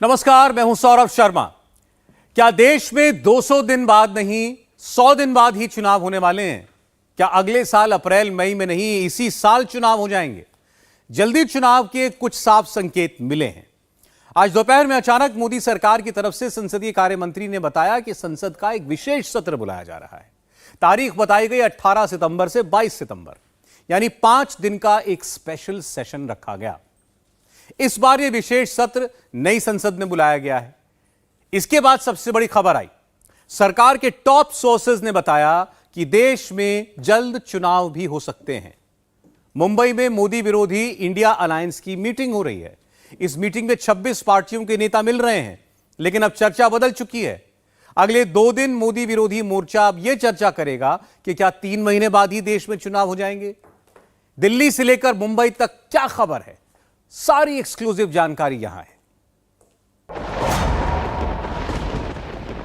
नमस्कार, मैं हूं सौरभ शर्मा। क्या देश में 200 दिन बाद नहीं 100 दिन बाद ही चुनाव होने वाले हैं? क्या अगले साल अप्रैल मई में नहीं इसी साल चुनाव हो जाएंगे? जल्दी चुनाव के कुछ साफ संकेत मिले हैं। आज दोपहर में अचानक मोदी सरकार की तरफ से संसदीय कार्य मंत्री ने बताया कि संसद का एक विशेष सत्र बुलाया जा रहा है। तारीख बताई गई 18 सितंबर से 22 सितंबर, यानी 5 दिन का एक स्पेशल सेशन रखा गया। इस बार यह विशेष सत्र नई संसद में बुलाया गया है। इसके बाद सबसे बड़ी खबर आई। सरकार के टॉप सोर्सेज ने बताया कि देश में जल्द चुनाव भी हो सकते हैं। मुंबई में मोदी विरोधी इंडिया अलायंस की मीटिंग हो रही है। इस मीटिंग में 26 पार्टियों के नेता मिल रहे हैं, लेकिन अब चर्चा बदल चुकी है। अगले 2 दिन मोदी विरोधी मोर्चा अब यह चर्चा करेगा कि क्या 3 महीने बाद ही देश में चुनाव हो जाएंगे। दिल्ली से लेकर मुंबई तक क्या खबर है, सारी एक्सक्लूसिव जानकारी यहां है।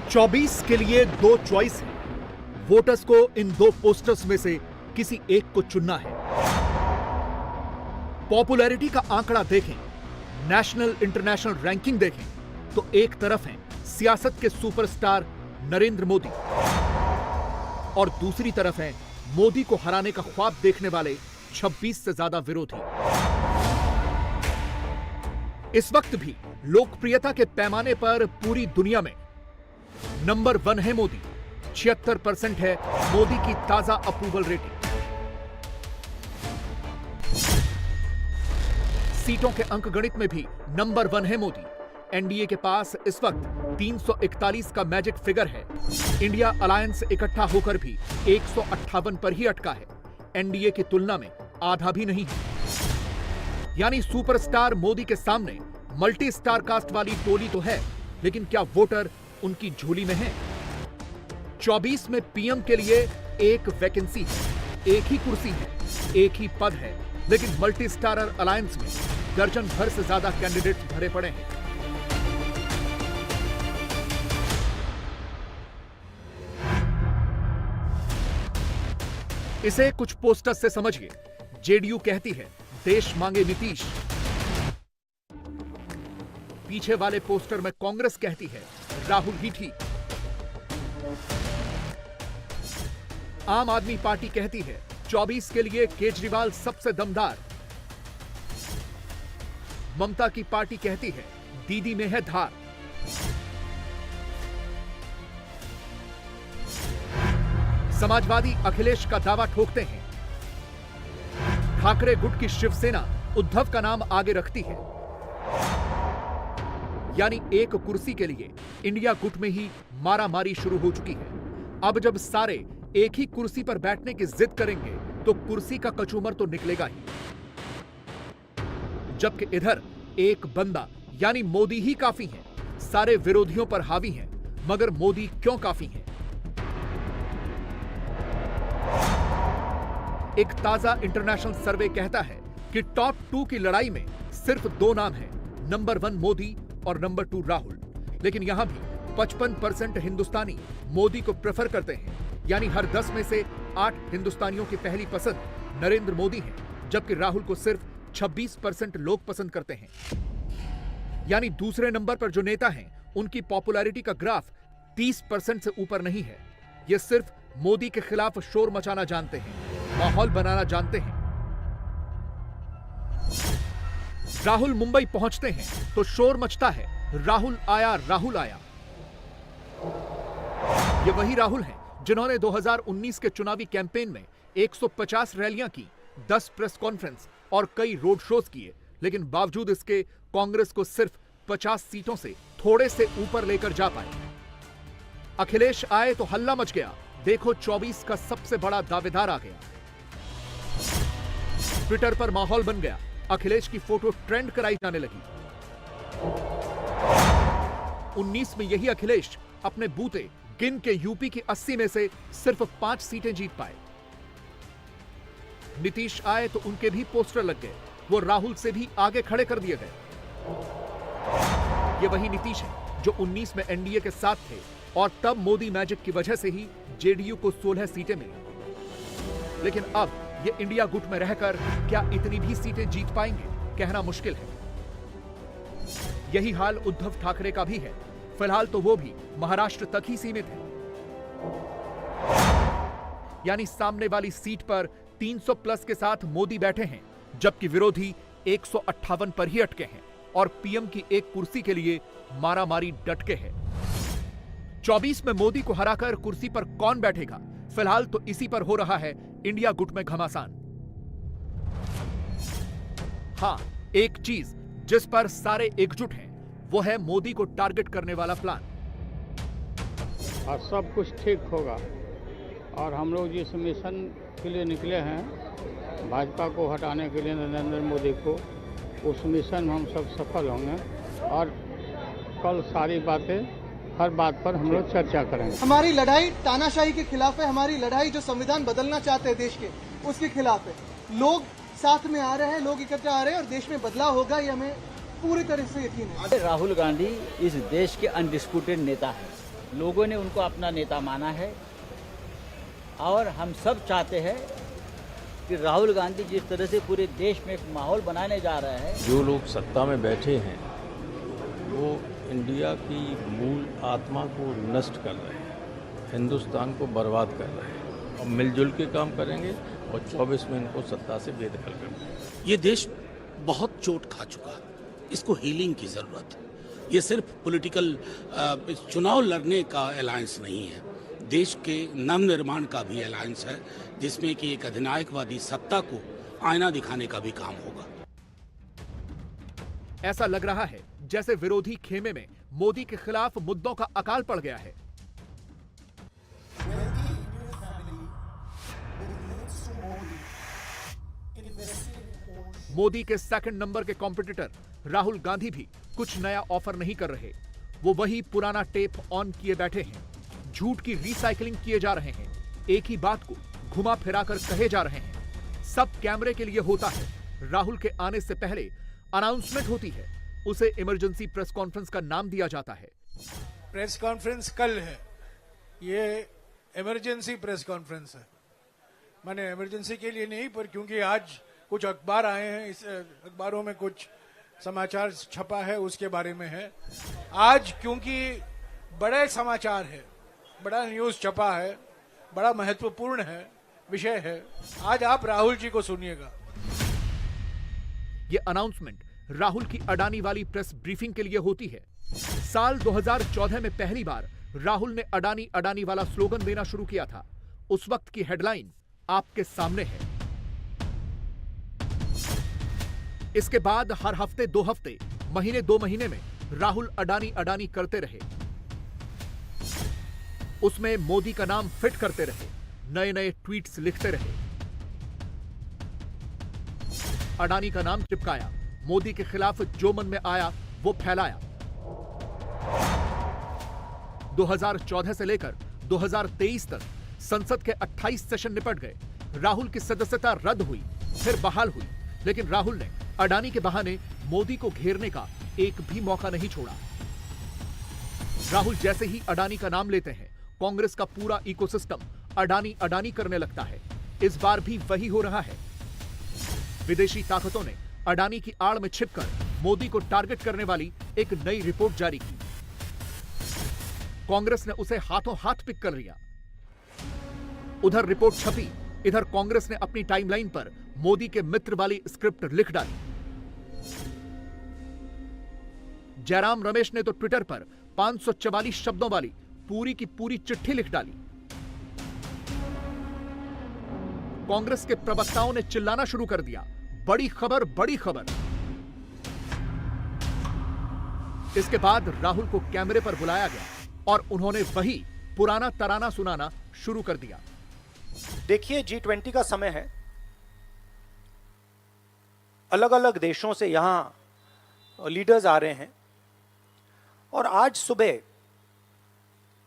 24 के लिए 2 चॉइस है। वोटर्स को इन 2 पोस्टर्स में से किसी एक को चुनना है। पॉपुलैरिटी का आंकड़ा देखें, नेशनल इंटरनेशनल रैंकिंग देखें तो एक तरफ हैं सियासत के सुपरस्टार नरेंद्र मोदी और दूसरी तरफ हैं मोदी को हराने का ख्वाब देखने वाले 26 से ज्यादा विरोधी। इस वक्त भी लोकप्रियता के पैमाने पर पूरी दुनिया में नंबर 1 है मोदी। 76% है मोदी की ताजा अप्रूवल रेटिंग। सीटों के अंकगणित में भी नंबर 1 है मोदी। एनडीए के पास इस वक्त 341 का मैजिक फिगर है। इंडिया अलायंस इकट्ठा होकर भी 158 पर ही अटका है। एनडीए की तुलना में आधा भी नहीं है। यानी सुपरस्टार मोदी के सामने मल्टी स्टार कास्ट वाली टोली तो है, लेकिन क्या वोटर उनकी झोली में है? 24 में पीएम के लिए एक वैकेंसी है, एक ही कुर्सी है, एक ही पद है, लेकिन मल्टी स्टारर अलायंस में दर्जन भर से ज्यादा कैंडिडेट्स भरे पड़े हैं। इसे कुछ पोस्टर से समझिए। जेडीयू कहती है देश मांगे नीतीश। पीछे वाले पोस्टर में कांग्रेस कहती है राहुल ही ठीक। आम आदमी पार्टी कहती है 24 के लिए केजरीवाल सबसे दमदार। ममता की पार्टी कहती है दीदी में है धार। समाजवादी अखिलेश का दावा ठोकते हैं। ठाकरे गुट की शिवसेना उद्धव का नाम आगे रखती है। यानी एक कुर्सी के लिए इंडिया गुट में ही मारामारी शुरू हो चुकी है। अब जब सारे एक ही कुर्सी पर बैठने की जिद करेंगे तो कुर्सी का कचूमर तो निकलेगा ही। जबकि इधर एक बंदा यानी मोदी ही काफी है। सारे विरोधियों पर हावी हैं, मगर मोदी क्यों काफी हैं? एक ताजा इंटरनेशनल सर्वे कहता है कि टॉप 2 की लड़ाई में सिर्फ 2 नाम हैं, नंबर 1 मोदी और नंबर 2 राहुल। लेकिन यहां भी 55% हिंदुस्तानी मोदी को प्रेफर करते हैं। यानी हर 10 में से 8 हिंदुस्तानियों की पहली पसंद नरेंद्र मोदी है, जबकि राहुल को सिर्फ 26% लोग पसंद करते हैं। यानी दूसरे नंबर पर जो नेता हैं उनकी पॉपुलैरिटी का ग्राफ 30% से ऊपर नहीं है। ये सिर्फ मोदी के खिलाफ शोर मचाना जानते हैं, माहौल बनाना जानते हैं। राहुल मुंबई पहुंचते हैं तो शोर मचता है, राहुल आया, राहुल आया। ये वही राहुल हैं जिन्होंने 2019 के चुनावी कैंपेन में 150 रैलियां की, 10 प्रेस कॉन्फ्रेंस और कई रोड शोज किए, लेकिन बावजूद इसके कांग्रेस को सिर्फ 50 सीटों से थोड़े से ऊपर लेकर जा पाए। अखिलेश आए तो हल्ला मच गया। देखो 24 का सबसे बड़ा दावेदार आ गया। ट्विटर पर माहौल बन गया। अखिलेश की फोटो ट्रेंड कराई जाने लगी। 19 में यही अखिलेश अपने बूते गिन के यूपी की 80 में से सिर्फ 5 सीटें जीत पाए। नीतीश आए तो उनके भी पोस्टर लग गए। वो राहुल से भी आगे खड़े कर दिए गए। ये वही नीतीश है जो 19 में एनडीए के साथ थे और तब मोदी मैजिक की वजह से ही जेडीयू को 16 सीटें मिली। लेकिन अब ये इंडिया गुट में रहकर क्या इतनी भी सीटें जीत पाएंगे, कहना मुश्किल है। यही हाल उद्धव ठाकरे का भी है। फिलहाल तो वो भी महाराष्ट्र तक ही सीमित है। यानी सामने वाली सीट पर 300 प्लस के साथ मोदी बैठे हैं, जबकि विरोधी 158 पर ही अटके हैं और पीएम की एक कुर्सी के लिए मारामारी डटके है। 24 में मोदी को हराकर कुर्सी पर कौन बैठेगा, फिलहाल तो इसी पर हो रहा है इंडिया गुट में घमासान। हां, एक चीज जिस पर सारे एकजुट हैं, वो है मोदी को टारगेट करने वाला प्लान। और सब कुछ ठीक होगा और हम लोग जिस मिशन के लिए निकले हैं, भाजपा को हटाने के लिए नरेंद्र मोदी को, उस मिशन में हम सब सफल होंगे और कल सारी बातें, हर बात पर हम लोग चर्चा करेंगे। हमारी लड़ाई तानाशाही के खिलाफ है, हमारी लड़ाई जो संविधान बदलना चाहते हैं देश के, उसके खिलाफ है। लोग साथ में आ रहे हैं, लोग इकट्ठा आ रहे हैं और देश में बदलाव होगा, ये हमें पूरी तरह से यकीन है। राहुल गांधी इस देश के अनडिस्प्यूटेड नेता हैं। लोगों ने उनको अपना नेता माना है और हम सब चाहते हैं कि राहुल गांधी जिस तरह से पूरे देश में एक माहौल बनाने जा रहे हैं, जो लोग सत्ता में बैठे हैं वो इंडिया की मूल आत्मा को नष्ट कर रहे हैं, हिंदुस्तान को बर्बाद कर रहे हैं। और मिलजुल के काम करेंगे और 24 में इनको सत्ता से बेदखल कर देंगे। ये देश बहुत चोट खा चुका है, इसको हीलिंग की ज़रूरत है। ये सिर्फ पॉलिटिकल चुनाव लड़ने का अलायंस नहीं है, देश के नवनिर्माण का भी अलायंस है, जिसमें कि एक अधिनायकवादी सत्ता को आईना दिखाने का भी काम होगा। ऐसा लग रहा है जैसे विरोधी खेमे में मोदी के खिलाफ मुद्दों का अकाल पड़ गया है। मोदी के सेकंड नंबर के कॉम्पिटिटर राहुल गांधी भी कुछ नया ऑफर नहीं कर रहे। वो वही पुराना टेप ऑन किए बैठे हैं, झूठ की रिसाइकलिंग किए जा रहे हैं, एक ही बात को घुमा फिराकर कहे जा रहे हैं। सब कैमरे के लिए होता है। राहुल के आने से पहले अनाउंसमेंट होती है, उसे इमरजेंसी प्रेस कॉन्फ्रेंस का नाम दिया जाता है। प्रेस कॉन्फ्रेंस कल है, ये इमरजेंसी प्रेस कॉन्फ्रेंस है। मैंने इमरजेंसी के लिए नहीं, पर क्योंकि आज कुछ अखबार आए हैं, इस अखबारों में कुछ समाचार छपा है, उसके बारे में है। आज क्योंकि बड़े समाचार है, बड़ा न्यूज छपा है, बड़ा महत्वपूर्ण है, विषय है, आज आप राहुल जी को सुनिएगा। ये अनाउंसमेंट राहुल की अडानी वाली प्रेस ब्रीफिंग के लिए होती है। साल 2014 में पहली बार राहुल ने अडानी वाला स्लोगन देना शुरू किया था। उस वक्त की हेडलाइन आपके सामने है। इसके बाद हर हफ्ते 2 हफ्ते, महीने 2 महीने में राहुल अडानी करते रहे। उसमें मोदी का नाम फिट करते रहे, नए नए ट्वीट्स लिखते रहे, अडानी का नाम चिपकाया, मोदी के खिलाफ जो मन में आया वो फैलाया। 2014 से लेकर 2023 तक संसद के 28 सेशन निपट गए। राहुल की सदस्यता रद्द हुई, फिर बहाल हुई, लेकिन राहुल ने अडानी के बहाने मोदी को घेरने का एक भी मौका नहीं छोड़ा। राहुल जैसे ही अडानी का नाम लेते हैं, कांग्रेस का पूरा इकोसिस्टम अडानी करने लगता है। इस बार भी वही हो रहा है। विदेशी ताकतों ने अडानी की आड़ में छिपकर मोदी को टारगेट करने वाली एक नई रिपोर्ट जारी की। कांग्रेस ने उसे हाथों हाथ पिक कर लिया। उधर रिपोर्ट छपी, इधर कांग्रेस ने अपनी टाइमलाइन पर मोदी के मित्र वाली स्क्रिप्ट लिख डाली। जयराम रमेश ने तो ट्विटर पर 544 शब्दों वाली पूरी की पूरी चिट्ठी लिख डाली। कांग्रेस के प्रवक्ताओं ने चिल्लाना शुरू कर दिया, बड़ी खबर, बड़ी खबर। इसके बाद राहुल को कैमरे पर बुलाया गया और उन्होंने वही पुराना तराना सुनाना शुरू कर दिया। देखिए, G20 का समय है। अलग अलग देशों से यहां लीडर्स आ रहे हैं और आज सुबह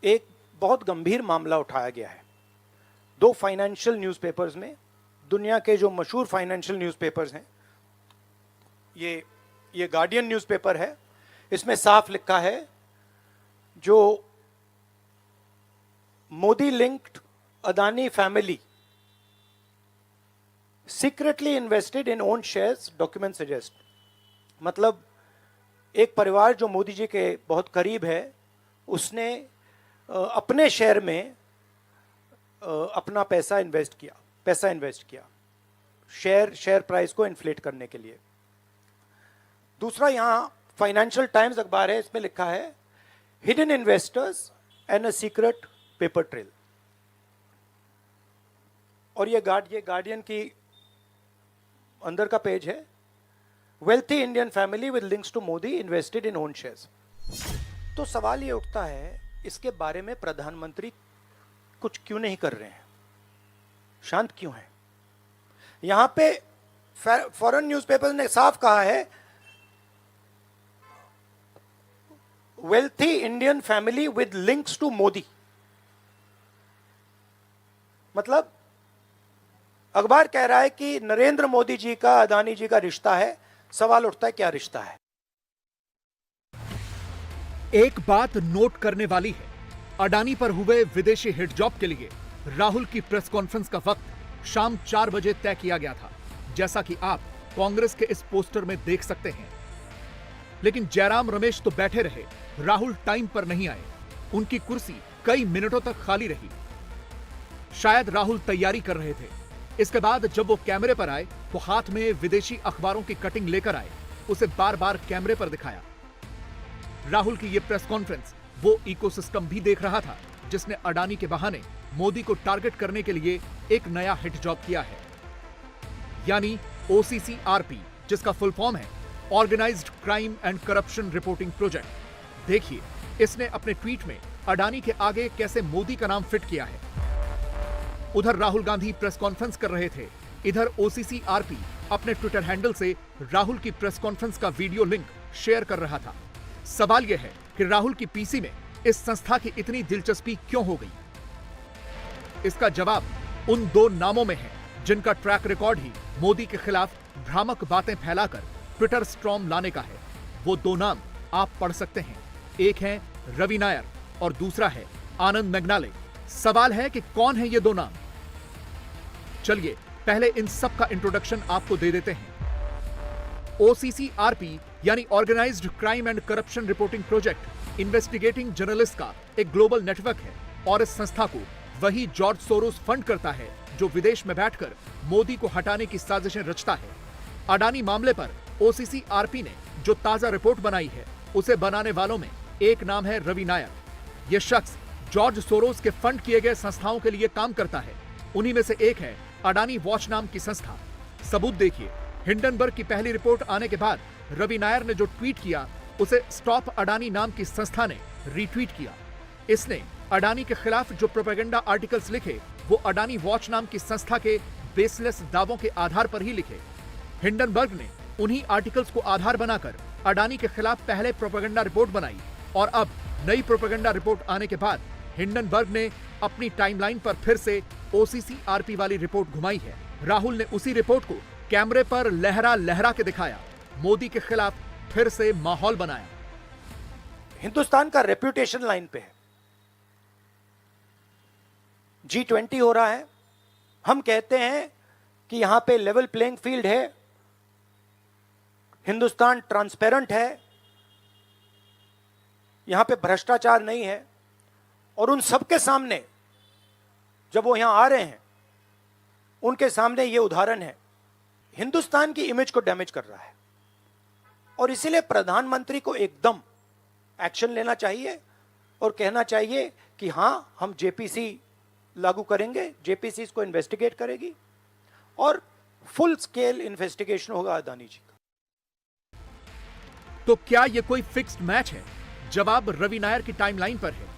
एक बहुत गंभीर मामला उठाया गया है। 2 फाइनेंशियल न्यूज़पेपर्स में, दुनिया के जो मशहूर फाइनेंशियल न्यूज़पेपर्स हैं, ये गार्डियन न्यूज़पेपर है, इसमें साफ लिखा है जो Modi linked Adani family secretly invested in own shares, document suggest. मतलब एक परिवार जो मोदी जी के बहुत करीब है, उसने अपने शेयर में अपना पैसा इन्वेस्ट किया शेयर प्राइस को इन्फ्लेट करने के लिए। दूसरा, यहां फाइनेंशियल टाइम्स अखबार है, इसमें लिखा है hidden investors and a secret paper trail. और ये गार्डियन की अंदर का पेज है, wealthy Indian family with links to Modi invested in own shares. तो सवाल ये उठता है, इसके बारे में प्रधानमंत्री कुछ क्यों नहीं कर रहे हैं, शांत क्यों हैं? यहां पे फॉरेन न्यूज़पेपर ने साफ कहा है, wealthy Indian family with links to Modi. मतलब अखबार कह रहा है कि नरेंद्र मोदी जी का अदानी जी का रिश्ता है। सवाल उठता है, क्या रिश्ता है? एक बात नोट करने वाली है, अडानी पर हुए विदेशी हिट जॉब के लिए राहुल की प्रेस कॉन्फ्रेंस का वक्त शाम 4 बजे तय किया गया था, जैसा कि आप कांग्रेस के इस पोस्टर में देख सकते हैं। लेकिन जयराम रमेश तो बैठे रहे, राहुल टाइम पर नहीं आए। उनकी कुर्सी कई मिनटों तक खाली रही। शायद राहुल तैयारी कर रहे थे। इसके बाद जब वो कैमरे पर आए तो हाथ में विदेशी अखबारों की कटिंग लेकर आए, उसे बार बार कैमरे पर दिखाया। राहुल की ये प्रेस कॉन्फ्रेंस वो इकोसिस्टम भी देख रहा था जिसने अडानी के बहाने मोदी को टारगेट करने के लिए एक नया हिट जॉब किया है, यानी OCCRP, जिसका फुल फॉर्म है organised crime and corruption reporting project. देखिए इसने अपने ट्वीट में अडानी के आगे कैसे मोदी का नाम फिट किया है। उधर राहुल गांधी प्रेस कॉन्फ्रेंस कर रहे थे, इधर OCCRP अपने ट्विटर हैंडल से राहुल की प्रेस कॉन्फ्रेंस का वीडियो लिंक शेयर कर रहा था। सवाल यह है कि राहुल की पीसी में इस संस्था की इतनी दिलचस्पी क्यों हो गई? इसका जवाब उन 2 नामों में है जिनका ट्रैक रिकॉर्ड ही मोदी के खिलाफ भ्रामक बातें फैलाकर ट्विटर स्टॉर्म लाने का है। वो 2 नाम आप पढ़ सकते हैं, एक है रवि नायर और दूसरा है आनंद मेघनाले। सवाल है कि कौन है ये 2 नाम? चलिए पहले इन सब का इंट्रोडक्शन आपको दे देते हैं। OCCRP यानी organised crime and corruption reporting project investigating journalist का एक ग्लोबल नेटवर्क है और इस संस्था को वही जॉर्ज सोरोस फंड करता है जो विदेश में बैठकर मोदी को हटाने की साजिशें रचता है। अडानी मामले पर OCCRP ने जो ताजा रिपोर्ट बनाई है उसे बनाने वालों में एक नाम है रवि नायर। यह शख्स जॉर्ज सोरोस के फंड किए गए संस्थाओं के लिए काम करता है। उन्हीं में से एक है अडानी वॉच नाम की संस्था। सबूत देखिए, हिंडनबर्ग की पहली रिपोर्ट आने के बाद रवि नायर ने जो ट्वीट किया उसे स्टॉप अडानी नाम की संस्था ने रीट्वीट किया। इसने अडानी के खिलाफ जो प्रोपेगेंडा आर्टिकल्स लिखे वो अडानी वॉच नाम की संस्था के बेसलेस दावों के आधार पर ही लिखे। हिंडनबर्ग ने उन्हीं आर्टिकल्स को आधार बनाकर अडानी के खिलाफ पहले प्रोपेगेंडा रिपोर्ट बनाई और अब नई प्रोपेगेंडा रिपोर्ट आने के बाद हिंडनबर्ग ने अपनी टाइमलाइन पर फिर से OCCRP वाली रिपोर्ट घुमाई है। राहुल ने उसी रिपोर्ट को कैमरे पर लहरा के दिखाया, मोदी के खिलाफ फिर से माहौल बनाया। हिंदुस्तान का रेप्यूटेशन लाइन पे है। G20 हो रहा है, हम कहते हैं कि यहां पे लेवल प्लेइंग फील्ड है, हिंदुस्तान ट्रांसपेरेंट है, यहां पे भ्रष्टाचार नहीं है। और उन सबके सामने जब वो यहां आ रहे हैं उनके सामने ये उदाहरण है, हिंदुस्तान की इमेज को डैमेज कर रहा है। और इसीलिए प्रधानमंत्री को एकदम एक्शन लेना चाहिए और कहना चाहिए कि हां, हम JPC लागू करेंगे, JPC इसको इन्वेस्टिगेट करेगी और फुल स्केल इन्वेस्टिगेशन होगा अडानी जी का। तो क्या यह कोई फिक्स्ड मैच है? जवाब रवि नायर की टाइमलाइन पर है।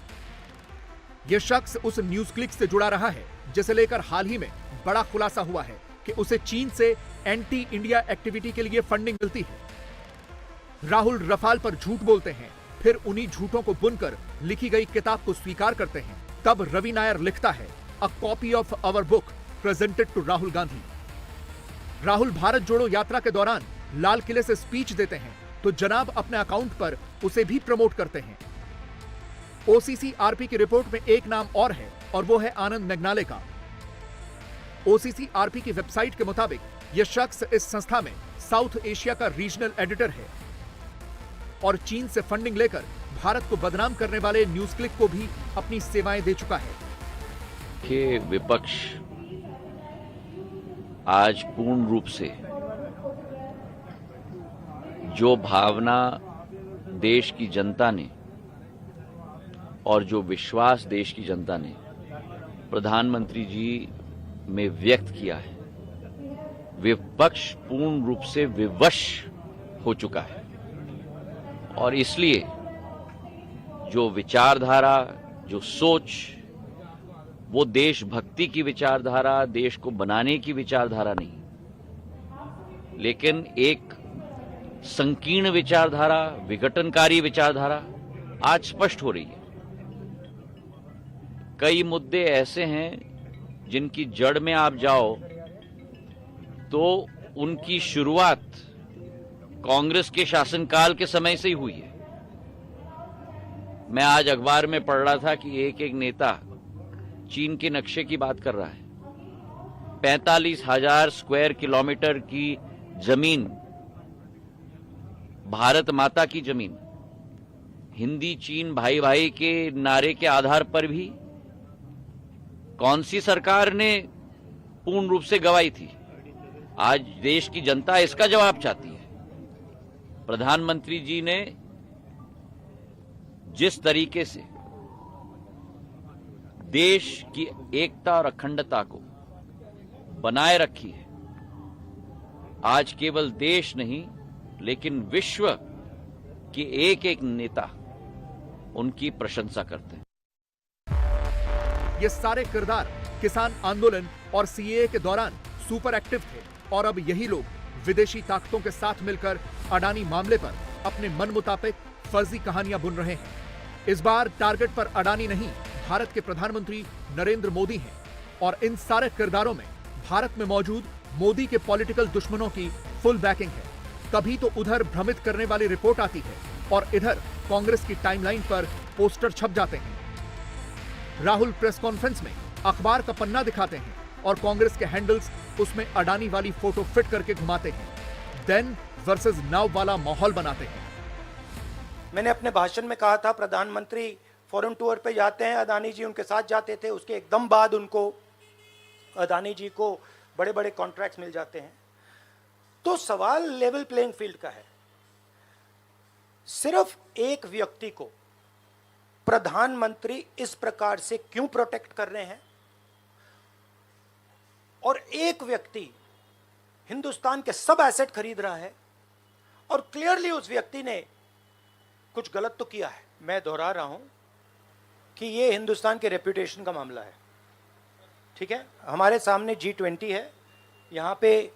यह शख्स उस न्यूज क्लिक से जुड़ा रहा है जिसे लेकर हाल ही में बड़ा खुलासा हुआ है कि उसे चीन से एंटी इंडिया एक्टिविटी के लिए फंडिंग मिलती है। राहुल रफाल पर झूठ बोलते हैं, फिर उन्हीं झूठों को बुनकर लिखी गई किताब को स्वीकार करते हैं। तब रवि नायर लिखता है, a copy of our book presented to Rahul Gandhi. Rahul Bharat Jodo Yatra के दौरान लाल किले से स्पीच देते हैं तो जनाब अपने अकाउंट पर उसे भी प्रमोट करते हैं। OCCRP की रिपोर्ट में एक नाम और है और वो है आनंद मेघनाले का। OCCRP की वेबसाइट के मुताबिक यह शख्स इस संस्था में साउथ एशिया का रीजनल एडिटर है। और चीन से फंडिंग लेकर भारत को बदनाम करने वाले न्यूज क्लिक को भी अपनी सेवाएं दे चुका है। कि विपक्ष आज पूर्ण रूप से जो भावना देश की जनता ने और जो विश्वास देश की जनता ने प्रधानमंत्री जी में व्यक्त किया है, विपक्ष पूर्ण रूप से विवश हो चुका है। और इसलिए जो विचारधारा, जो सोच, वो देशभक्ति की विचारधारा, देश को बनाने की विचारधारा नहीं, लेकिन एक संकीर्ण विचारधारा, विघटनकारी विचारधारा आज स्पष्ट हो रही है। कई मुद्दे ऐसे हैं जिनकी जड़ में आप जाओ तो उनकी शुरुआत कांग्रेस के शासनकाल के समय से ही हुई है। मैं आज अखबार में पढ़ रहा था कि एक एक नेता चीन के नक्शे की बात कर रहा है। 45,000 स्क्वायर किलोमीटर की जमीन, भारत माता की जमीन, हिंदी चीन भाई भाई के नारे के आधार पर भी कौन सी सरकार ने पूर्ण रूप से गवाई थी? आज देश की जनता इसका जवाब चाहती है। प्रधानमंत्री जी ने जिस तरीके से देश की एकता और अखंडता को बनाए रखी है, आज केवल देश नहीं लेकिन विश्व के एक एक नेता उनकी प्रशंसा करते हैं। ये सारे किरदार किसान आंदोलन और सीएए के दौरान सुपर एक्टिव थे और अब यही लोग विदेशी ताकतों के साथ मिलकर अडानी मामले पर अपने मन मुताबिक फर्जी कहानियां बुन रहे हैं। इस बार टारगेट पर अडानी नहीं, भारत के प्रधानमंत्री नरेंद्र मोदी हैं और इन सारे किरदारों में भारत में मौजूद मोदी के पॉलिटिकल दुश्मनों की फुल बैकिंग है। कभी तो उधर भ्रमित करने वाली रिपोर्ट आती है और इधर कांग्रेस की टाइमलाइन पर पोस्टर छप जाते हैं। राहुल प्रेस कॉन्फ्रेंस में अखबार का पन्ना दिखाते हैं और कांग्रेस के हैंडल्स उसमें अडानी वाली फोटो फिट करके घुमाते हैं। देन वर्सेस नाउ वाला माहौल बनाते हैं। मैंने अपने भाषण में कहा था प्रधानमंत्री फॉरेन टूर पे जाते हैं, अडानी जी उनके साथ जाते थे, उसके एकदम बाद उनको अडानी जी को बड़े बड़े कॉन्ट्रैक्ट्स मिल जाते हैं। तो सवाल लेवल प्लेइंग फील्ड का है। सिर्फ एक व्यक्ति को प्रधानमंत्री इस प्रकार से क्यों प्रोटेक्ट कर रहे हैं और एक व्यक्ति हिंदुस्तान के सब एसेट खरीद रहा है और क्लियरली उस व्यक्ति ने कुछ गलत तो किया है। मैं दोहरा रहा हूं कि यह हिंदुस्तान के रेपुटेशन का मामला है। ठीक है, हमारे सामने G20 है, यहां पे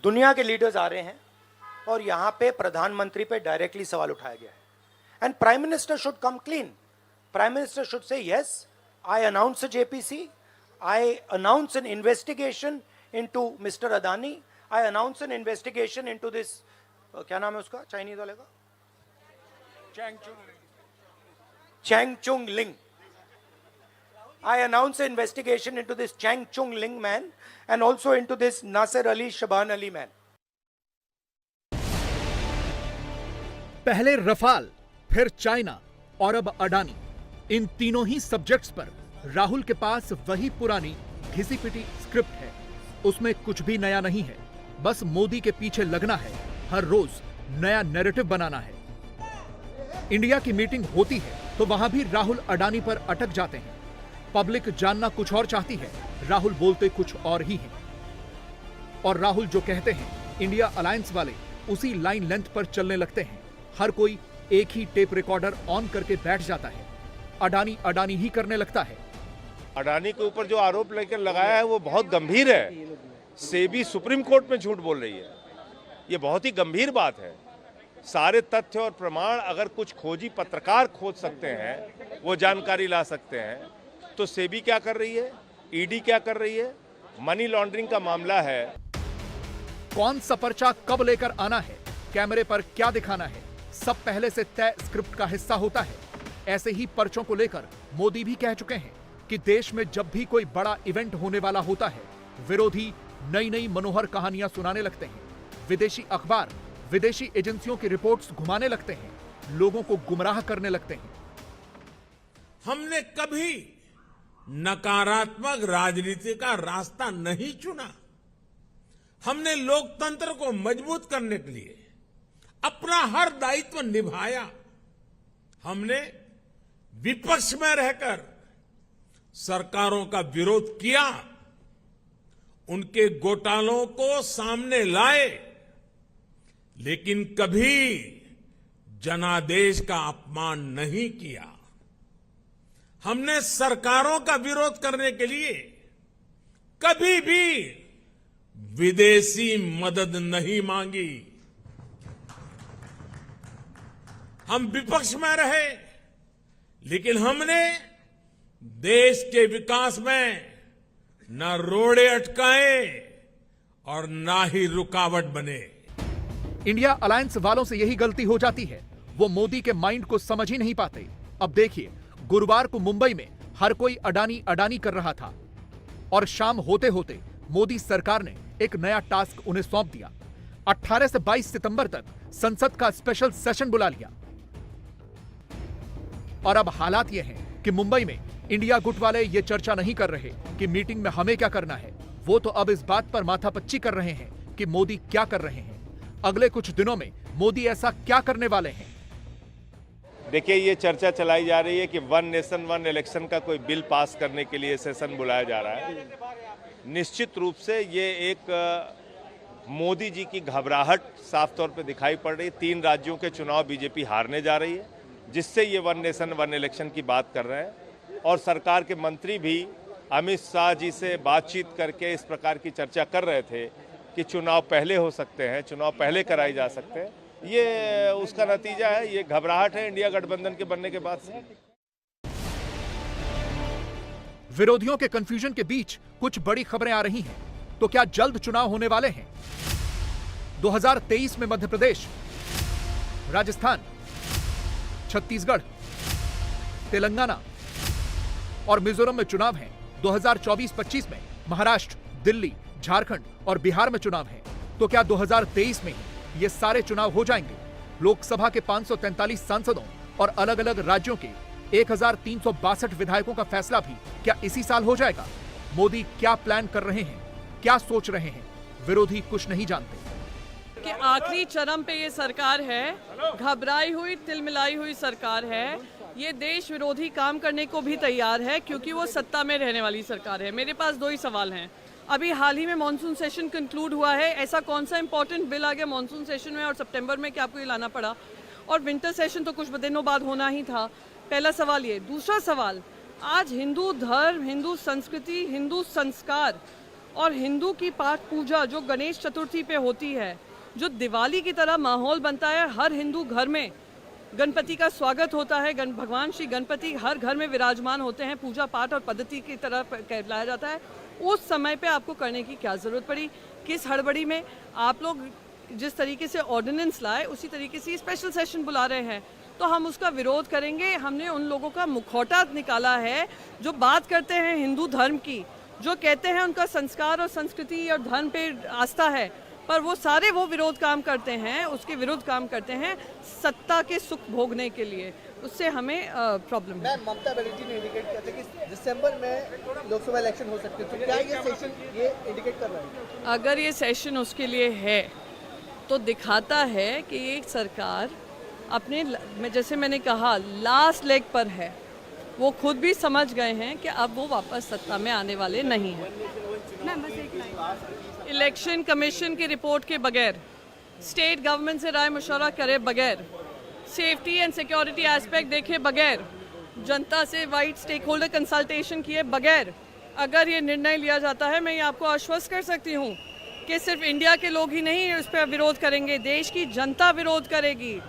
दुनिया के लीडर्स आ रहे हैं और यहां पे प्रधानमंत्री पे डायरेक्टली सवाल उठाया गया है। And prime minister should come clean. Prime minister should say yes, I announce JPC, I announce N investigation into mister Adani, I announce N investigation into this, क्या नाम है उसका चाइनीज वाले का, चैंग चुंग लिंग। I announce an investigation into this Chang Chung Ling man and also into this Nasser Ali Shaban Ali man. पहले Rafale, फिर China और अब अडानी, इन तीनों ही सब्जेक्ट्स पर राहुल के पास वही पुरानी घिसी पिटी स्क्रिप्ट है। उसमें कुछ भी नया नहीं है, बस मोदी के पीछे लगना है, हर रोज नया नैरेटिव बनाना है। इंडिया की मीटिंग होती है तो वहां भी राहुल अडानी पर अटक जाते हैं। पब्लिक जानना कुछ और चाहती है, राहुल बोलते कुछ और ही हैं। और राहुल जो कहते हैं, इंडिया अलायंस वाले उसी लाइन लेंथ पर चलने लगते हैं। हर कोई एक ही टेप रिकॉर्डर ऑन करके बैठ जाता है, अडानी अडानी ही करने लगता है। अडानी के ऊपर जो आरोप लेकर लगाया है वो बहुत गंभीर है। सेबी सुप्रीम कोर्ट में झूठ बोल रही है, ये बहुत ही गंभीर बात है। सारे तथ्य और प्रमाण अगर कुछ खोजी पत्रकार खोज सकते हैं, वो जानकारी ला सकते हैं, तो सेबी क्या कर रही है, ईडी क्या कर रही है? मनी लॉन्ड्रिंग का मामला है। कौन सा पर्चा कब लेकर आना है, कैमरे पर क्या दिखाना है, सब पहले से तय स्क्रिप्ट का हिस्सा होता है। ऐसे ही पर्चों को लेकर मोदी भी कह चुके हैं कि देश में जब भी कोई बड़ा इवेंट होने वाला होता है, विरोधी नई नई मनोहर कहानियां सुनाने लगते हैं। विदेशी अखबार विदेशी एजेंसियों की रिपोर्ट्स घुमाने लगते हैं, लोगों को गुमराह करने लगते हैं। हमने कभी नकारात्मक राजनीति का रास्ता नहीं चुना। हमने लोकतंत्र को मजबूत करने के लिए अपना हर दायित्व निभाया। हमने विपक्ष में रहकर सरकारों का विरोध किया, उनके घोटालों को सामने लाए, लेकिन कभी जनादेश का अपमान नहीं किया। हमने सरकारों का विरोध करने के लिए कभी भी विदेशी मदद नहीं मांगी। हम विपक्ष में रहे, लेकिन हमने देश के विकास में न रोड़े अटकाए और ना ही रुकावट बने। इंडिया अलायंस वालों से यही गलती हो जाती है, वो मोदी के माइंड को समझ ही नहीं पाते। अब देखिए, गुरुवार को मुंबई में हर कोई अडानी अडानी कर रहा था और शाम होते होते मोदी सरकार ने एक नया टास्क उन्हें सौंप दिया। 18 से 22 सितंबर तक संसद का स्पेशल सेशन बुला लिया। और अब हालात ये हैं कि मुंबई में इंडिया गुट वाले ये चर्चा नहीं कर रहे कि मीटिंग में हमें क्या करना है, वो तो अब इस बात पर माथापच्ची कर रहे हैं कि मोदी क्या कर रहे हैं। अगले कुछ दिनों में मोदी ऐसा क्या करने वाले हैं। देखिए, ये चर्चा चलाई जा रही है कि वन नेशन वन इलेक्शन का कोई बिल पास करने के लिए सेशन बुलाया जा रहा है। निश्चित रूप से ये एक मोदी जी की घबराहट साफ तौर पे दिखाई पड़ रही है। 3 राज्यों के चुनाव बीजेपी हारने जा रही है, जिससे ये वन नेशन वन इलेक्शन की बात कर रहे हैं। और सरकार के मंत्री भी अमित शाह जी से बातचीत करके इस प्रकार की चर्चा कर रहे थे कि चुनाव पहले हो सकते हैं, चुनाव पहले कराए जा सकते हैं। ये उसका नतीजा है, ये घबराहट है इंडिया गठबंधन के बनने के बाद से। विरोधियों के कंफ्यूजन के बीच कुछ बड़ी खबरें आ रही हैं। तो क्या जल्द चुनाव होने वाले हैं? 2023 में मध्य प्रदेश, राजस्थान, छत्तीसगढ़, तेलंगाना और मिजोरम में चुनाव हैं। 2024-25 में महाराष्ट्र, दिल्ली, झारखंड और बिहार में चुनाव हैं। तो क्या 2023 में ही ये सारे चुनाव हो जाएंगे? लोकसभा के 543 सांसदों और अलग अलग राज्यों के 1362 विधायकों का फैसला भी क्या इसी साल हो जाएगा? मोदी क्या प्लान कर रहे हैं, क्या सोच रहे हैं, विरोधी कुछ नहीं जानते। कि आखिरी चरम पे ये सरकार है, घबराई हुई तिलमिलाई हुई सरकार है। ये देश विरोधी काम करने को भी तैयार है क्योंकि वो सत्ता में रहने वाली सरकार है। मेरे पास 2 ही सवाल हैं। अभी हाल ही में मॉनसून सेशन कंक्लूड हुआ है, ऐसा कौन सा इंपॉर्टेंट बिल आ गया मॉनसून सेशन में और सितंबर में कि आपको ये लाना पड़ा? और विंटर सेशन तो कुछ दिनों बाद होना ही था। पहला सवाल ये। दूसरा सवाल, आज हिंदू धर्म, हिंदू संस्कृति, हिंदू संस्कार और हिंदू की पाठ पूजा जो गणेश चतुर्थी पे होती है, जो दिवाली की तरह माहौल बनता है, हर हिंदू घर में गणपति का स्वागत होता है, भगवान श्री गणपति हर घर में विराजमान होते हैं, पूजा पाठ और पद्धति की तरह कहलाया जाता है। उस समय पे आपको करने की क्या जरूरत पड़ी? किस हड़बड़ी में आप लोग जिस तरीके से ऑर्डिनेंस लाए उसी तरीके से स्पेशल सेशन बुला रहे हैं, तो हम उसका विरोध करेंगे। हमने उन लोगों का मुखौटा निकाला है जो बात करते हैं हिंदू धर्म की, जो कहते हैं उनका संस्कार और संस्कृति और धर्म पे आस्था है, पर वो सारे वो विरोध काम करते हैं, उसके विरुद्ध काम करते हैं सत्ता के सुख भोगने के लिए। उससे हमें प्रॉब्लम है। ममता बनर्जी ने इंडिकेट किया था कि दिसंबर में लोकसभा इलेक्शन हो सकते हैं, तो क्या ये सेशन ये इंडिकेट कर रहा है? अगर ये सेशन उसके लिए है तो दिखाता है कि ये सरकार अपने, जैसे मैंने कहा, लास्ट लेग पर है। वो खुद भी समझ गए हैं कि अब वो वापस सत्ता में आने वाले नहीं हैं। इलेक्शन कमीशन की रिपोर्ट के बगैर, स्टेट गवर्नमेंट से राय मशवरा करे बगैर, सेफ्टी एंड सिक्योरिटी एस्पेक्ट देखे बगैर, जनता से वाइड स्टेक होल्डर कंसल्टेशन किए बगैर अगर ये निर्णय लिया जाता है, मैं ये आपको आश्वस्त कर सकती हूँ कि सिर्फ इंडिया के लोग ही नहीं उस पर विरोध करेंगे, देश की जनता विरोध करेगी।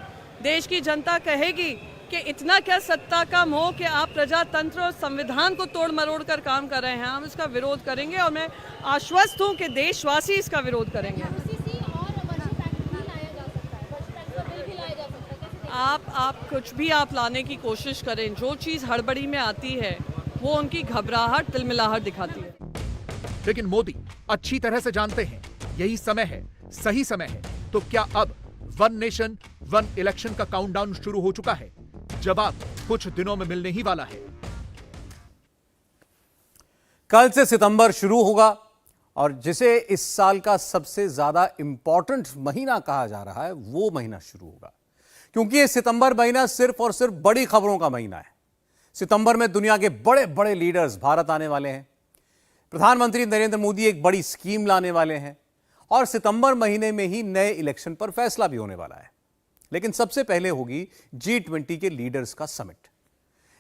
देश की जनता कहेगी कि इतना क्या सत्ता कम हो कि आप प्रजातंत्र और संविधान को तोड़ मरोड़ कर काम कर रहे हैं। हम इसका विरोध करेंगे और मैं आश्वस्त हूं कि देशवासी इसका विरोध करेंगे। आप कुछ भी आप लाने की कोशिश करें, जो चीज़ हड़बड़ी में आती है वो उनकी घबराहट तिलमिलाहट दिखाती है। लेकिन मोदी अच्छी तरह से जानते हैं यही समय है, सही समय है। तो क्या अब वन नेशन वन इलेक्शन का काउंटडाउन शुरू हो चुका है। जवाब कुछ दिनों में मिलने ही वाला है। कल से सितंबर शुरू होगा और जिसे इस साल का सबसे ज्यादा इंपॉर्टेंट महीना कहा जा रहा है वो महीना शुरू होगा, क्योंकि ये सितंबर महीना सिर्फ और सिर्फ बड़ी खबरों का महीना है। सितंबर में दुनिया के बड़े बड़े लीडर्स भारत आने वाले हैं। प्रधानमंत्री नरेंद्र मोदी एक बड़ी स्कीम लाने वाले हैं और सितंबर महीने में ही नए इलेक्शन पर फैसला भी होने वाला है। लेकिन सबसे पहले होगी G20 के लीडर्स का समिट,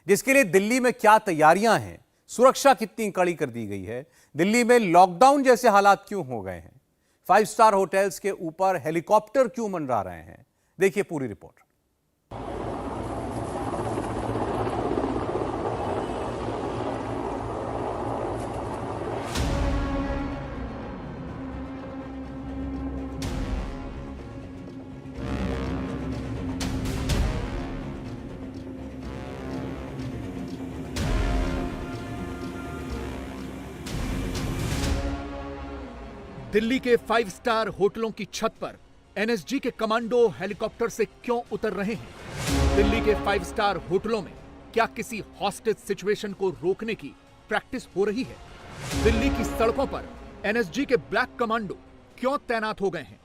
जिसके लिए दिल्ली में क्या तैयारियां हैं, सुरक्षा कितनी कड़ी कर दी गई है, दिल्ली में लॉकडाउन जैसे हालात क्यों हो गए हैं, 5 स्टार होटल्स के ऊपर हेलीकॉप्टर क्यों मंडरा रहे हैं, देखिए पूरी रिपोर्ट। दिल्ली के 5 स्टार होटलों की छत पर एनएसजी के कमांडो हेलीकॉप्टर से क्यों उतर रहे हैं? दिल्ली के 5 स्टार होटलों में क्या किसी हॉस्टेज सिचुएशन को रोकने की प्रैक्टिस हो रही है? दिल्ली की सड़कों पर एनएसजी के ब्लैक कमांडो क्यों तैनात हो गए हैं?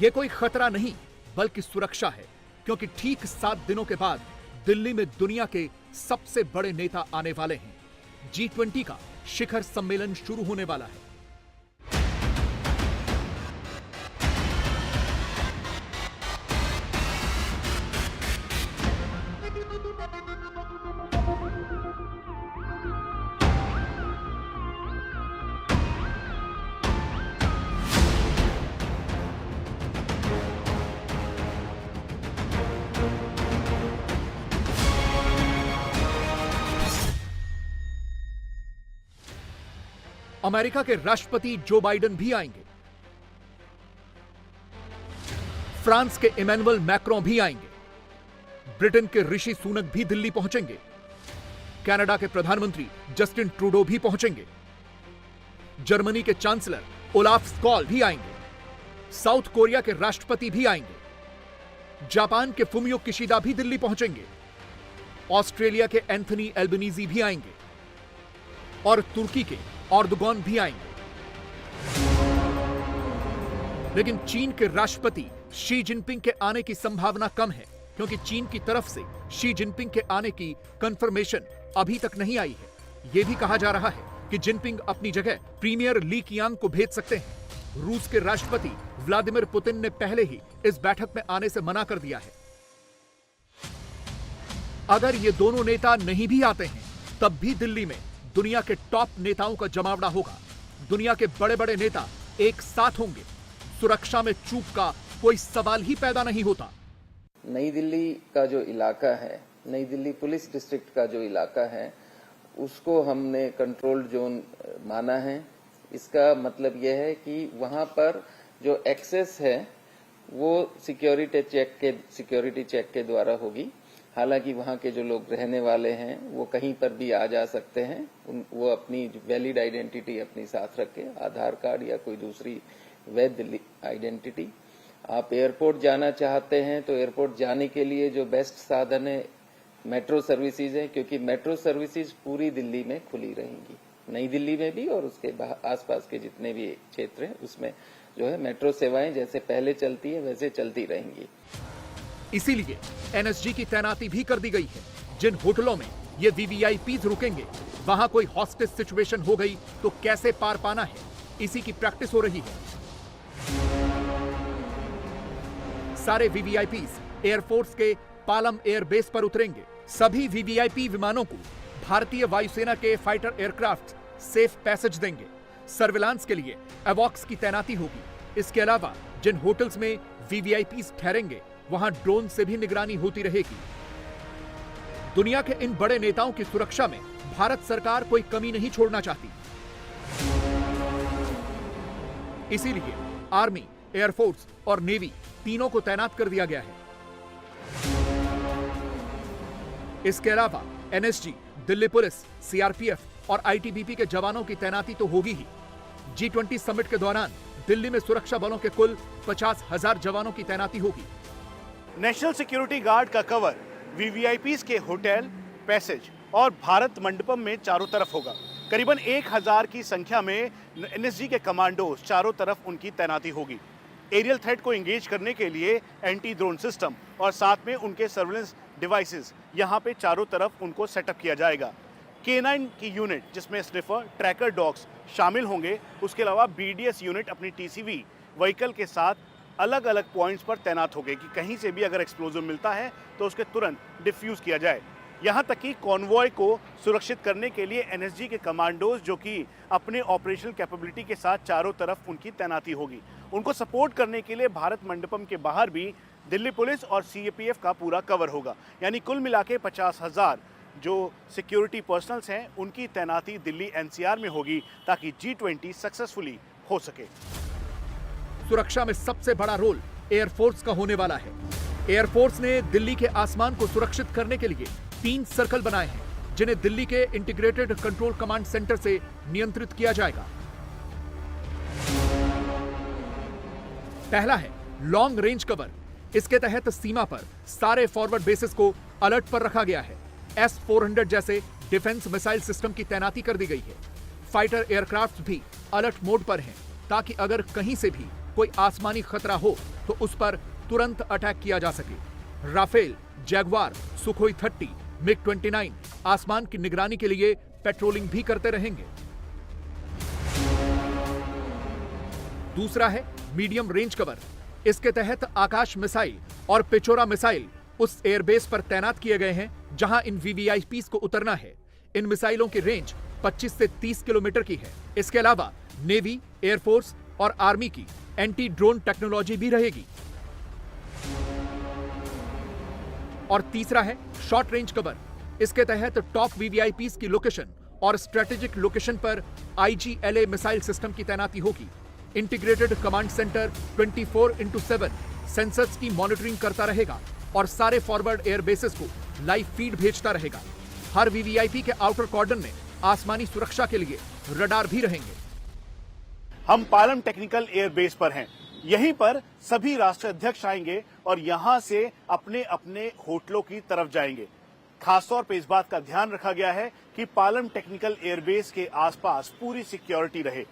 यह कोई खतरा नहीं बल्कि सुरक्षा है, क्योंकि ठीक 7 दिनों के बाद दिल्ली में दुनिया के सबसे बड़े नेता आने वाले हैं। G20 का शिखर सम्मेलन शुरू होने वाला है। अमेरिका के राष्ट्रपति जो बाइडेन भी आएंगे, फ्रांस के इमैनुअल मैक्रों भी आएंगे, ब्रिटेन के ऋषि सुनक भी दिल्ली पहुंचेंगे, कनाडा के प्रधानमंत्री जस्टिन ट्रूडो भी पहुंचेंगे, जर्मनी के चांसलर ओलाफ स्कॉल भी आएंगे, साउथ कोरिया के राष्ट्रपति भी आएंगे, जापान के फुमियो किशिदा भी दिल्ली पहुंचेंगे, ऑस्ट्रेलिया के एंथनी एल्बनीजी भी आएंगे और तुर्की के एर्दोगान भी आएंगे। लेकिन चीन के राष्ट्रपति शी जिनपिंग के आने की संभावना कम है, क्योंकि चीन की तरफ से शी जिनपिंग के आने की कंफर्मेशन अभी तक नहीं आई है। यह भी कहा जा रहा है कि जिनपिंग अपनी जगह प्रीमियर ली कियांग को भेज सकते हैं। रूस के राष्ट्रपति व्लादिमीर पुतिन ने पहले ही इस बैठक में आने से मना कर दिया है। अगर ये दोनों नेता नहीं भी आते हैं, तब भी दिल्ली में दुनिया के टॉप नेताओं का जमावड़ा होगा। दुनिया के बड़े बड़े नेता एक साथ होंगे। सुरक्षा में चूक का कोई सवाल ही पैदा नहीं होता। नई दिल्ली का जो इलाका है, नई दिल्ली पुलिस डिस्ट्रिक्ट का जो इलाका है, उसको हमने कंट्रोल्ड जोन माना है। इसका मतलब यह है कि वहां पर जो एक्सेस है वो सिक्योरिटी चेक के द्वारा होगी। हालांकि वहां के जो लोग रहने वाले हैं वो कहीं पर भी आ जा सकते हैं। वो अपनी वैलिड आइडेंटिटी अपनी साथ रखे, आधार कार्ड या कोई दूसरी वैध आइडेंटिटी। आप एयरपोर्ट जाना चाहते हैं तो एयरपोर्ट जाने के लिए जो बेस्ट साधन है मेट्रो सर्विसेज है, क्योंकि मेट्रो सर्विसेज पूरी दिल्ली में खुली रहेंगी, नई दिल्ली में भी और उसके आसपास के जितने भी क्षेत्र हैं उसमें जो है मेट्रो सेवाएं जैसे पहले चलती है वैसे चलती रहेंगी। इसीलिए एनएसजी की तैनाती भी कर दी गई है। जिन होटलों में ये वीवीआईपीज रुकेंगे, वहां कोई हॉस्टेज सिचुएशन हो गई तो कैसे पार पाना है, इसी की प्रैक्टिस हो रही है। सारे वीवीआईपीज एयरफोर्स के पालम एयरबेस पर उतरेंगे। सभी वीवीआईपी विमानों को भारतीय वायुसेना के फाइटर एयरक्राफ्ट सेफ पैसेज देंगे। सर्विलांस के लिए एवॉक्स की तैनाती होगी। इसके अलावा जिन होटल्स में वीवीआईपीज ठहरेंगे वहां ड्रोन से भी निगरानी होती रहेगी। दुनिया के इन बड़े नेताओं की सुरक्षा में भारत सरकार कोई कमी नहीं छोड़ना चाहती। इसीलिए आर्मी, एयरफोर्स और नेवी तीनों को तैनात कर दिया गया है। इसके अलावा एनएसजी, दिल्ली पुलिस, सीआरपीएफ और आईटीबीपी के जवानों की तैनाती तो होगी ही। G20 समिट के दौरान दिल्ली में सुरक्षा बलों के कुल 50,000 जवानों की तैनाती होगी। नेशनल सिक्योरिटी गार्ड का कवर वीवीआईपीज के होटल, पैसेज और भारत मंडपम में चारों तरफ होगा। करीबन 1000 की संख्या में एनएसजी के कमांडोज चारों तरफ उनकी तैनाती होगी। एरियल थ्रेट को एंगेज करने के लिए एंटी ड्रोन सिस्टम और साथ में उनके सर्वेलेंस डिवाइसेस यहाँ पे चारों तरफ उनको सेटअप किया जाएगा। K9 की यूनिट जिसमें स्निफर, ट्रैकर डॉग्स शामिल होंगे। उसके अलावा BDS यूनिट अपनी TCV व्हीकल के साथ अलग अलग पॉइंट्स पर तैनात होंगे कि कहीं से भी अगर एक्सप्लोजिव मिलता है तो उसके तुरंत डिफ्यूज किया जाए। यहाँ तक कि कॉन्वॉय को सुरक्षित करने के लिए एनएसजी के कमांडोज जो कि अपने ऑपरेशनल कैपेबिलिटी के साथ चारों तरफ उनकी तैनाती होगी। उनको सपोर्ट करने के लिए भारत मंडपम के बाहर भी दिल्ली पुलिस और CAPF का पूरा कवर होगा। यानी कुल मिला के 50,000 जो सिक्योरिटी पर्सनल्स हैं उनकी तैनाती दिल्ली NCR में होगी ताकि G20 सक्सेसफुली हो सके। सुरक्षा में सबसे बड़ा रोल एयरफोर्स का होने वाला है। एयरफोर्स ने दिल्ली के आसमान को सुरक्षित करने के लिए 3 सर्कल बनाए हैं, जिन्हें दिल्ली के इंटीग्रेटेड कंट्रोल कमांड सेंटर से नियंत्रित किया जाएगा। पहला है लॉन्ग रेंज कवर। इसके तहत सीमा पर सारे फॉरवर्ड बेसिस को अलर्ट पर रखा गया है। S-400 जैसे डिफेंस मिसाइल सिस्टम की तैनाती कर दी गई है। फाइटर एयरक्राफ्ट भी अलर्ट मोड पर हैं, ताकि अगर कहीं से भी कोई आसमानी खतरा हो तो उस पर तुरंत अटैक किया जा सके। राफेल, जैगवार, सुखोई 30, MiG-29 आसमान की निगरानी के लिए पेट्रोलिंग भी करते रहेंगे। दूसरा है मीडियम रेंज कवर। इसके तहत आकाश मिसाइल और पिचोरा मिसाइल उस एयरबेस पर तैनात किए गए हैं जहां इन VVIPs को उतरना है। इन मिसाइलों की रेंज 25 से 30 किलोमीटर की है। इसके अलावा नेवी, एयरफोर्स और आर्मी की एंटी ड्रोन टेक्नोलॉजी भी रहेगी। और तीसरा है शॉर्ट रेंज कवर। इसके तहत टॉप VVIPs की लोकेशन और स्ट्रेटेजिक लोकेशन पर IGLA मिसाइल सिस्टम की तैनाती होगी। इंटीग्रेटेड कमांड सेंटर 24/7 सेंसर्स की मॉनिटरिंग करता रहेगा और सारे फॉरवर्ड एयर बेसेस को लाइव फीड भेजता रहेगा। हर VVIP के आउटर कॉर्डन में आसमानी सुरक्षा के लिए रडार भी रहेंगे। हम पालम टेक्निकल एयर बेस पर हैं। यहीं पर सभी राष्ट्राध्यक्ष आएंगे और यहां से अपने अपने होटलों की तरफ जाएंगे। खासतौर पर इस बात का ध्यान रखा गया है कि पालम टेक्निकल एयरबेस के आसपास पूरी सिक्योरिटी रहे।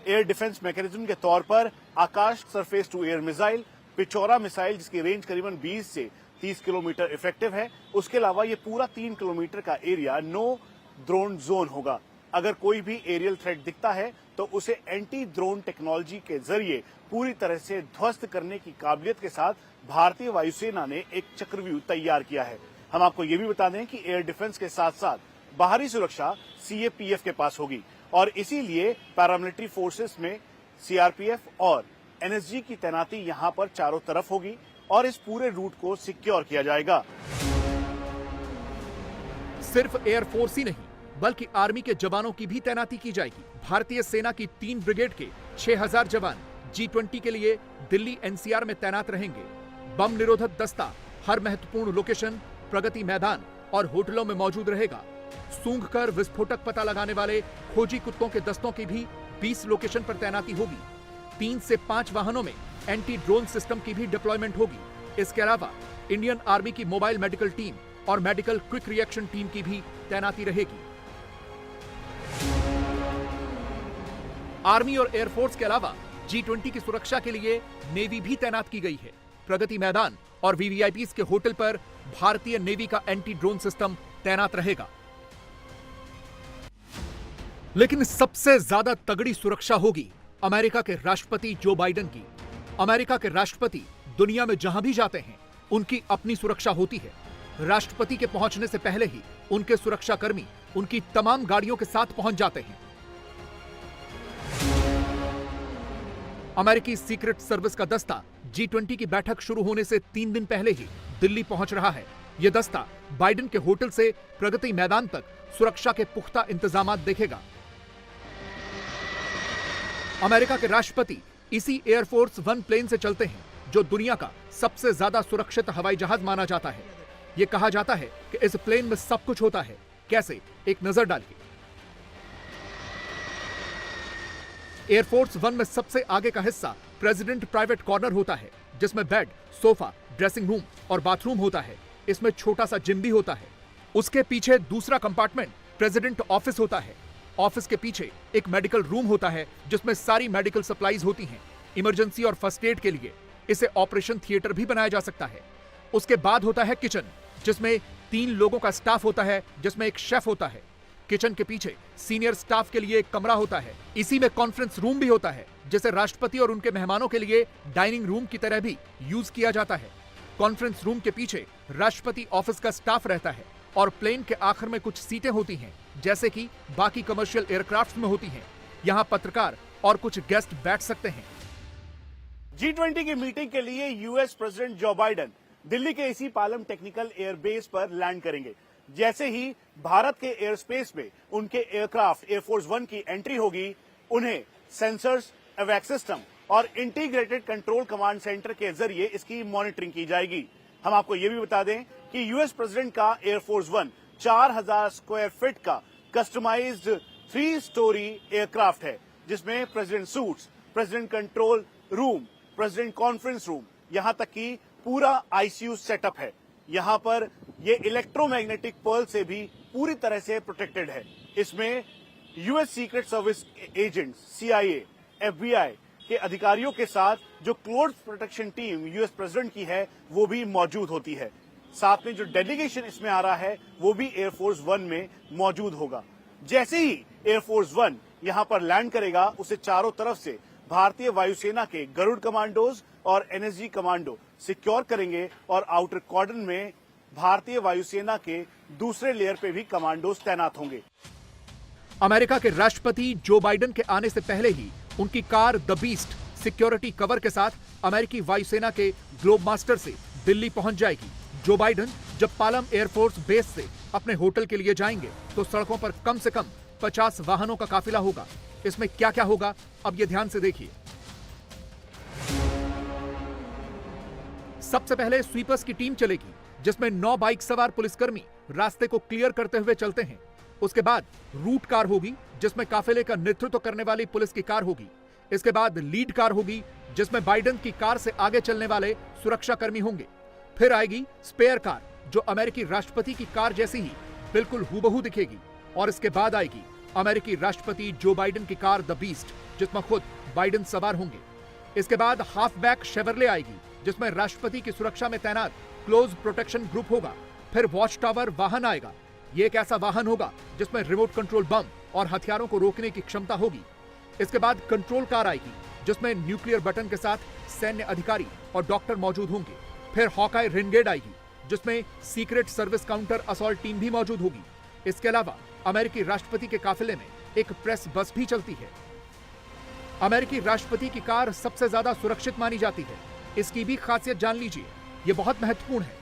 एयर डिफेंस मैकेनिज्म के तौर पर Akash surface to air missile, Pechora missile जिसकी रेंज करीबन 20 से 30 किलोमीटर इफेक्टिव है। उसके अलावा ये पूरा 3 किलोमीटर का एरिया नो ड्रोन जोन होगा। अगर कोई भी एरियल थ्रेट दिखता है तो उसे एंटी ड्रोन टेक्नोलॉजी के जरिए पूरी तरह से ध्वस्त करने की काबिलियत के साथ भारतीय वायुसेना ने एक चक्रव्यूह तैयार किया है। हम आपको ये भी बता दें कि एयर डिफेंस के साथ साथ बाहरी सुरक्षा CAPF के पास होगी और इसीलिए पैरामिलिट्री फोर्सेस में CRPF और NSG की तैनाती यहां पर चारों तरफ होगी और इस पूरे रूट को सिक्योर किया जाएगा। सिर्फ एयरफोर्स ही नहीं बल्कि आर्मी के जवानों की भी तैनाती की जाएगी। भारतीय सेना की 3 ब्रिगेड के 6000 जवान G20 के लिए दिल्ली NCR में तैनात रहेंगे। बम निरोधक दस्ता हर महत्वपूर्ण लोकेशन, प्रगति मैदान और होटलों में मौजूद रहेगा। सूंघकर विस्फोटक पता लगाने वाले खोजी कुत्तों के दस्तों की भी 20 लोकेशन पर तैनाती होगी। 3 से 5 वाहनों में एंटी ड्रोन सिस्टम की भी डिप्लॉयमेंट होगी। इसके अलावा इंडियन आर्मी की मोबाइल मेडिकल टीम और मेडिकल क्विक रिएक्शन टीम की भी तैनाती रहेगी। आर्मी और एयरफोर्स के अलावा G20 की सुरक्षा के लिए नेवी भी तैनात की गई है। प्रगति मैदान और VVIPs के होटल पर भारतीय नेवी का एंटी ड्रोन सिस्टम तैनात रहेगा। लेकिन सबसे ज्यादा तगड़ी सुरक्षा होगी अमेरिका के राष्ट्रपति जो बाइडेन की। अमेरिका के राष्ट्रपति दुनिया में जहां भी जाते हैं उनकी अपनी सुरक्षा होती है। राष्ट्रपति के पहुंचने से पहले ही उनके सुरक्षाकर्मी उनकी तमाम गाड़ियों के साथ पहुंच जाते हैं। अमेरिकी सीक्रेट सर्विस का दस्ता G20 की बैठक शुरू होने से 3 दिन पहले ही दिल्ली पहुंच रहा है। यह दस्ता बाइडेन के होटल से प्रगति मैदान तक सुरक्षा के पुख्ता इंतजाम देखेगा। अमेरिका के राष्ट्रपति इसी एयरफोर्स 1 प्लेन से चलते हैं, जो दुनिया का सबसे ज्यादा सुरक्षित हवाई जहाज माना जाता है। यह कहा जाता है कि इस प्लेन में सब कुछ होता है। कैसे? एक नजर डालिए। एयरफोर्स वन में सबसे आगे का हिस्सा प्रेसिडेंट प्राइवेट कॉर्नर होता है, जिसमें बेड, सोफा, ड्रेसिंग रूम और बाथरूम होता है। इसमें छोटा सा जिम भी होता है। उसके पीछे दूसरा कंपार्टमेंट प्रेसिडेंट ऑफिस होता है। ऑफिस के पीछे एक मेडिकल रूम होता है, जिसमें सारी मेडिकल सप्लाईज होती हैं। इमरजेंसी और फर्स्ट एड के लिए इसे ऑपरेशन थिएटर भी बनाया जा सकता है। उसके बाद होता है किचन, जिसमें 3 लोगों का स्टाफ होता है, जिसमें एक शेफ होता है। किचन के पीछे सीनियर स्टाफ के लिए एक कमरा होता है। इसी में कॉन्फ्रेंस रूम भी होता है, जिसे राष्ट्रपति और उनके मेहमानों के लिए डाइनिंग रूम की तरह भी यूज किया जाता है। कॉन्फ्रेंस रूम के पीछे राष्ट्रपति ऑफिस का स्टाफ रहता है और प्लेन के आखिर में कुछ सीटें होती हैं, जैसे कि बाकी कमर्शियल एयरक्राफ्ट में होती हैं। यहाँ पत्रकार और कुछ गेस्ट बैठ सकते हैं। G20 की मीटिंग के लिए US president Joe Biden Delhi के इसी पालम टेक्निकल एयरबेस पर लैंड करेंगे। जैसे ही भारत के एयर स्पेस में उनके एयरक्राफ्ट एयरफोर्स वन की एंट्री होगी, उन्हें सेंसर्स, एवैक्स सिस्टम और इंटीग्रेटेड कंट्रोल कमांड सेंटर के जरिए इसकी मॉनिटरिंग की जाएगी। हम आपको यह भी बता दें कि यूएस प्रेसिडेंट का एयरफोर्स वन 4000 स्क्वायर फीट का कस्टमाइज्ड 3 स्टोरी एयरक्राफ्ट है, जिसमें president suits, president control room, president conference room, यहां तक कि पूरा आईसीयू सेटअप है। यहां पर ये इलेक्ट्रोमैग्नेटिक पर्ल से भी पूरी तरह से प्रोटेक्टेड है। इसमें US secret service agents, CIA, FBI के अधिकारियों के साथ जो close protection team US president की है, वो भी मौजूद होती है। साथ में जो डेलीगेशन इसमें आ रहा है, वो भी एयरफोर्स वन में मौजूद होगा। जैसे ही एयरफोर्स वन यहां पर लैंड करेगा, उसे चारों तरफ से भारतीय वायुसेना के गरुड़ कमांडोज और एनएसजी कमांडो सिक्योर करेंगे और आउटर कॉर्डन में भारतीय वायुसेना के दूसरे लेयर पे भी कमांडोज तैनात होंगे। अमेरिका के राष्ट्रपति जो बाइडेन के आने से पहले ही उनकी car the beast security cover के साथ अमेरिकी वायुसेना के ग्लोब मास्टर से दिल्ली पहुंच जाएगी। जो बाइडेन जब पालम एयरफोर्स बेस से अपने होटल के लिए जाएंगे, तो सड़कों पर कम से कम 50 वाहनों का काफिला होगा। इसमें क्या क्या होगा, अब ये ध्यान से देखिए। सबसे पहले स्वीपर्स की टीम चलेगी, जिसमें 9 बाइक सवार पुलिसकर्मी रास्ते को क्लियर करते हुए चलते हैं। उसके बाद रूट कार होगी, जिसमें काफिले का नेतृत्व करने वाली पुलिस की कार होगी। इसके बाद लीड कार होगी, जिसमें बाइडेन की कार से आगे चलने वाले सुरक्षा कर्मी होंगे। फिर आएगी स्पेयर कार, जो अमेरिकी राष्ट्रपति की कार जैसी ही बिल्कुल हूबहू दिखेगी। और इसके बाद आएगी अमेरिकी राष्ट्रपति जो बाइडेन की कार द बीस्ट, जिसमें खुद बाइडेन सवार होंगे। इसके बाद हाफबैक शेवरले आएगी, जिसमें राष्ट्रपति की सुरक्षा में तैनात क्लोज प्रोटेक्शन ग्रुप होगा। फिर वॉच टावर वाहन आएगा। ये एक ऐसा वाहन होगा जिसमें रिमोट कंट्रोल बम और हथियारों को रोकने की क्षमता होगी। इसके बाद कंट्रोल कार आएगी, जिसमें न्यूक्लियर बटन के साथ सैन्य अधिकारी और डॉक्टर मौजूद होंगे। फिर हॉकाई रेनगेड आएगी, जिसमें secret service counter assault team भी मौजूद होगी। इसके अलावा अमेरिकी राष्ट्रपति के काफिले में एक प्रेस बस भी चलती है। अमेरिकी राष्ट्रपति की कार सबसे ज्यादा सुरक्षित मानी जाती है। इसकी भी खासियत जान लीजिए, यह बहुत महत्वपूर्ण है।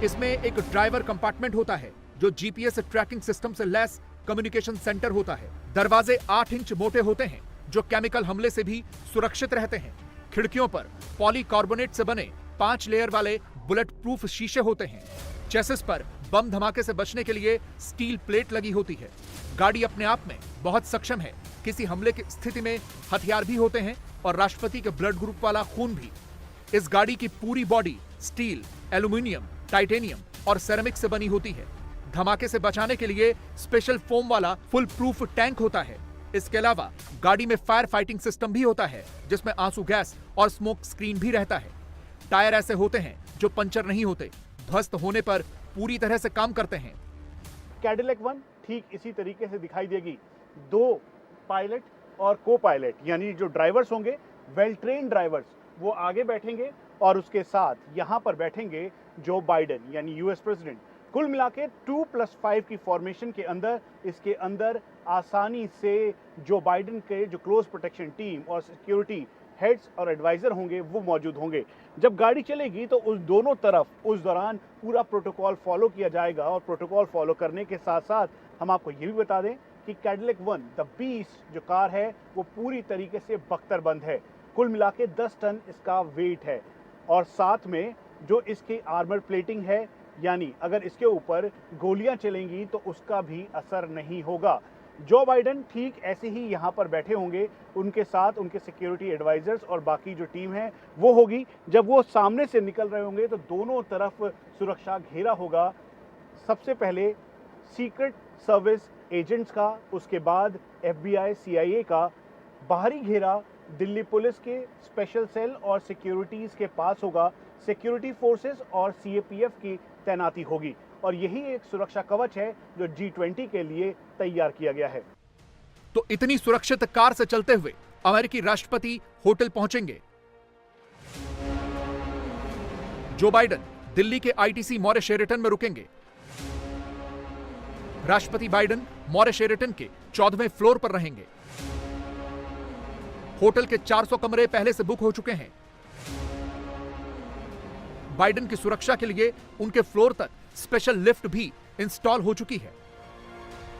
इसमें एक ड्राइवर कंपार्टमेंट होता है, जो जीपीएस ट्रैकिंग सिस्टम से लैस कम्युनिकेशन सेंटर होता है। दरवाजे 8 इंच मोटे होते हैं, जो केमिकल हमले से भी सुरक्षित रहते हैं। खिड़कियों पर पॉलीकार्बोनेट से बने 5 लेयर वाले बुलेट प्रूफ शीशे होते हैं। चेसिस पर बम धमाके से बचने के लिए स्टील प्लेट लगी होती है। गाड़ी अपने आप में बहुत सक्षम है। किसी हमले की स्थिति में हथियार भी होते हैं और राष्ट्रपति के ब्लड ग्रुप वाला खून भी। इस गाड़ी की पूरी बॉडी स्टील, एल्यूमिनियम, टाइटेनियम और सेरेमिक से बनी होती है। धमाके से बचाने के लिए स्पेशल फोम वाला फुल प्रूफ टैंक होता है। इसके अलावा गाड़ी में फायर फाइटिंग सिस्टम भी होता है, जिसमें आंसू गैस और स्मोक स्क्रीन भी रहता है। टायर ऐसे होते हैं जो पंचर नहीं होते, ध्वस्त होने पर पूरी तरह से काम करते हैं। कैडिलैक वन ठीक इसी तरीके से दिखाई देगी। 2 पायलट और को पायलट, यानी जो ड्राइवर्स होंगे, वेल ट्रेन ड्राइवर्स, वो आगे बैठेंगे और उसके साथ यहां पर बैठेंगे जो बाइडेन यानी यूएस प्रेसिडेंट। कुल मिलाकर 2+5 की फॉर्मेशन के अंदर इसके अंदर आसानी से जो बाइडेन के जो क्लोज प्रोटेक्शन टीम और सिक्योरिटी हेड्स और एडवाइजर होंगे, वो मौजूद होंगे। जब गाड़ी चलेगी तो उस दोनों तरफ उस दौरान पूरा प्रोटोकॉल फॉलो किया जाएगा। और प्रोटोकॉल फॉलो करने के साथ साथ हम आपको ये भी बता दें कि कैडिलैक वन द बीस्ट जो कार है, वो पूरी तरीके से बख्तरबंद है। कुल मिला के 10 टन इसका वेट है। और साथ में जो इसकी आर्मर प्लेटिंग है, यानी अगर इसके ऊपर गोलियां चलेंगी तो उसका भी असर नहीं होगा। जो बाइडेन ठीक ऐसे ही यहाँ पर बैठे होंगे, उनके साथ उनके सिक्योरिटी एडवाइजर्स और बाकी जो टीम है वो होगी। जब वो सामने से निकल रहे होंगे तो दोनों तरफ सुरक्षा घेरा होगा। सबसे पहले सीक्रेट सर्विस एजेंट्स का, उसके बाद FBI CIA का बाहरी घेरा दिल्ली पुलिस के स्पेशल सेल और सिक्योरिटीज के पास होगा। सिक्योरिटी फोर्सेस और CAPF की तैनाती होगी और यही एक सुरक्षा कवच है जो G20 के लिए तैयार किया गया है। तो इतनी सुरक्षित कार से चलते हुए अमेरिकी राष्ट्रपति होटल पहुंचेंगे। जो बाइडेन दिल्ली के ITC मॉरे शेरेटन में रुकेंगे। राष्ट्रपति बाइडेन मॉरे शेरेटन के 14वें फ्लोर पर रहेंगे। होटल के 400 कमरे पहले से बुक हो चुके हैं। बाइडेन की सुरक्षा के लिए उनके फ्लोर तक स्पेशल लिफ्ट भी इंस्टॉल हो चुकी है।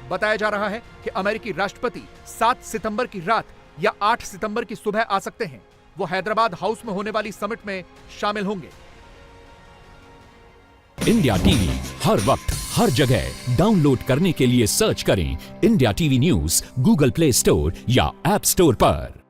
बताया जा रहा है कि अमेरिकी राष्ट्रपति 7 सितंबर की रात या 8 सितंबर की सुबह आ सकते हैं। वो हैदराबाद हाउस में होने वाली समिट में शामिल होंगे। इंडिया टीवी हर वक्त हर जगह डाउनलोड करने के लिए सर्च करें India TV news Google play store या ऐप स्टोर पर।